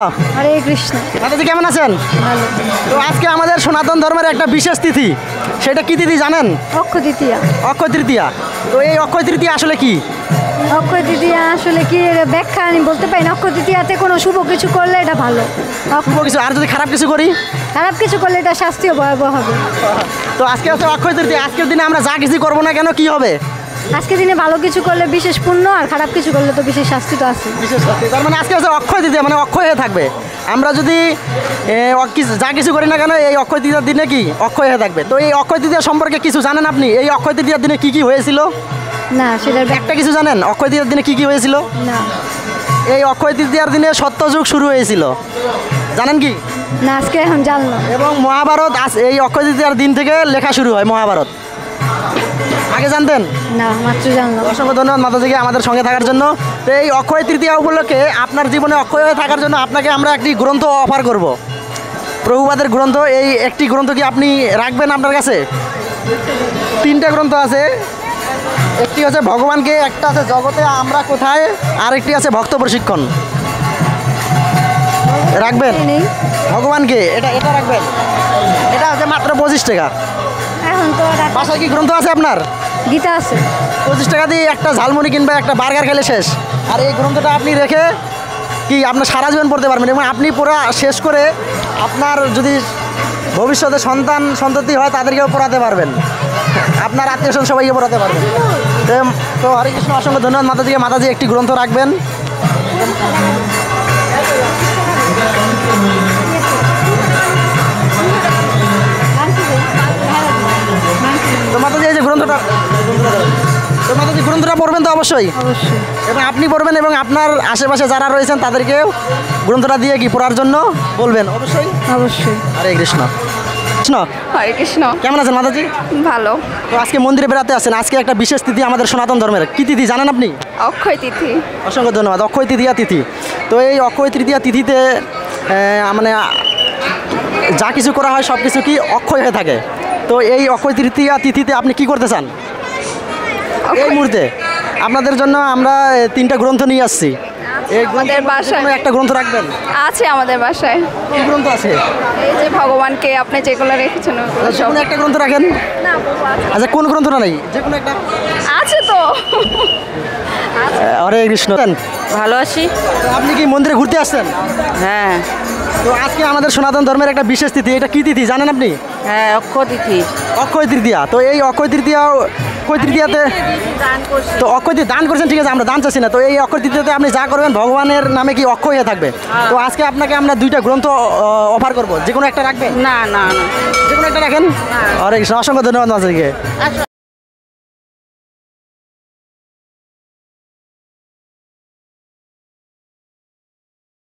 হরে কৃষ্ণ। মাতাজি কেমন আছেন? ভালো। তো আজকে আমাদের সনাতন ধর্মের একটা বিশেষ তিথি, সেটা কি তিথি জানেন? অক্ষয় তৃতীয়া। অক্ষয় তৃতীয়া। তো এই অক্ষয় তৃতীয়া আসলে কি? অক্ষয় তৃতীয়া আসলে কি এর ব্যাখ্যা আমি বলতে পারি না। অক্ষয় তৃতীয়াতে কোনো শুভ কিছু করলে এটা ভালো, শুভ কিছু, আর যদি খারাপ কিছু করি, খারাপ কিছু করলে এটা শাস্তিও ভয়াবহ হবে। তো আজকে হচ্ছে অক্ষয় তৃতীয়া। আজকের দিনে আমরা যা কিছু করবো না কেন কি হবে? আজকে দিনে ভালো কিছু করলে বিশেষ পুণ্য, আর খারাপ কিছু করলে তো বিশেষ শাস্তি তো আছে। বিশেষ শাস্তি। তার মানে আজকে হচ্ছে অক্ষয় তৃতীয়া, মানে অক্ষয় হয়ে থাকবে। আমরা যদি যা কিছু করি না কেন এই অক্ষয় তৃতীয়ার দিনে কি অক্ষয় হয়ে থাকবে। তো এই অক্ষয় তৃতীয়া সম্পর্কে কিছু জানেন আপনি? এই অক্ষয় তৃতীয়ার দিনে কি কি হয়েছিল? না, সেটার একটা কিছু জানেন অক্ষয় তৃতীয়ার দিনে কি কি হয়েছিল? না। এই অক্ষয় তৃতীয়ার দিনে সত্যযুগ শুরু হয়েছিল, জানেন কি? না, আজকে এখন জানলাম। এবং মহাভারত এই অক্ষয় তৃতীয়ার দিন থেকে লেখা শুরু হয় মহাভারত। আগে জানতেন? না, মাত্র জানলাম। অসংখ্য ধন্যবাদ মাতাজিকে আমাদের সঙ্গে থাকার জন্য। তো এই অক্ষয় তৃতীয়া উপলক্ষে আপনার জীবনে অক্ষয় হয়ে থাকার জন্য আপনাকে আমরা একটি গ্রন্থ অফার করব, প্রভুপাদের গ্রন্থ। এই একটি গ্রন্থ কি আপনি রাখবেন আপনার কাছে? তিনটা গ্রন্থ আছে, একটি হচ্ছে ভগবানকে, একটা আছে জগতে আমরা কোথায়, আর একটি আছে ভক্ত প্রশিক্ষণ। রাখবেন? ভগবানকে এটা এটা রাখবেন। এটা হচ্ছে মাত্র 25 টাকা। এখন তো বাসায় কি গ্রন্থ আছে আপনার? গীতা আছে। 25 টাকা দিয়ে একটা ঝালমুড়ি কিংবা একটা বার্গার খেলে শেষ। আর এই গ্রন্থটা আপনি রেখে কি আপনার সারা জীবন পড়তে পারবেন, এবং আপনি পুরো শেষ করে আপনার যদি ভবিষ্যতে সন্ততি হয় তাদেরকেও পড়াতে পারবেন, আপনার আত্মীয়স্বজন সবাইকে পড়াতে পারবেন। তো হরে কৃষ্ণ, অসংখ্য ধন্যবাদ মাতাজিকে। মাতাজি একটি গ্রন্থ রাখবেন। তো মাতাজি এই যে গ্রন্থটা, তো মাতাজি গ্রন্থটা পড়বেন তো অবশ্যই। অবশ্যই। এবং আপনি পড়বেন এবং আপনার আশেপাশে যারা রয়েছেন তাদেরকেও গ্রন্থটা দিয়ে কি পড়ার জন্য বলবেন অবশ্যই। অবশ্যই। হরে কৃষ্ণ। কৃষ্ণ। হরে কৃষ্ণ। কেমন আছেন মাতাজি? ভালো। তো আজকে মন্দিরে বেড়াতে আসছেন, আজকে একটা বিশেষ তিথি আমাদের সনাতন ধর্মের। কি তিথি জানেন আপনি? অক্ষয় তিথি। অসংখ্য ধন্যবাদ। অক্ষয় তৃতীয়া তিথি। তো এই অক্ষয় তৃতীয়া তিথিতে মানে যা কিছু করা হয় সব কিছু কি অক্ষয় হয়ে থাকে। তো এই অক্ষয় তৃতীয়া তিথিতে আপনি কি করতে চান? এই মুহূর্তে আপনাদের জন্য আমরা তিনটা গ্রন্থ নিয়ে আসছি। এই আমাদের বাসায় একটা গ্রন্থ রাখবেন? আছে আমাদের বাসায়। কি গ্রন্থ আছে? এই যে ভগবানকে আপনি যেগুলো রেখেছেন ওগুলো যে সব। কোনো একটা গ্রন্থ রাখেন। না বাবু, আছে। আচ্ছা, কোন গ্রন্থটা নেই? যে কোনো একটা। আছে তো। হরে কৃষ্ণ। ভালো আছি। তো আপনি কি মন্দিরে ঘুরতে আসছেন? হ্যাঁ তো আজকে আমাদের সনাতন ধর্মের একটা বিশেষ তিথি, এটা কি তিথি জানেন আপনি? হ্যাঁ, অক্ষয় তিথি। অক্ষয় তৃতীয়া। তো এই অক্ষয় তৃতীয়াতে তো অক্ষয় তৃতীয়া দান করেছেন, ঠিক আছে, আমরা দান চাচ্ছি না। তো এই অক্ষয় তৃতীয়াতে আপনি যা করবেন ভগবানের নামে কি অক্ষয় হয়ে থাকবে। তো আজকে আপনাকে আমরা দুইটা গ্রন্থ অফার করবো, যে কোনো একটা রাখবেন? না না না। যে কোনো একটা রাখেন। হরে কৃষ্ণ, অসংখ্য ধন্যবাদ মাঝে।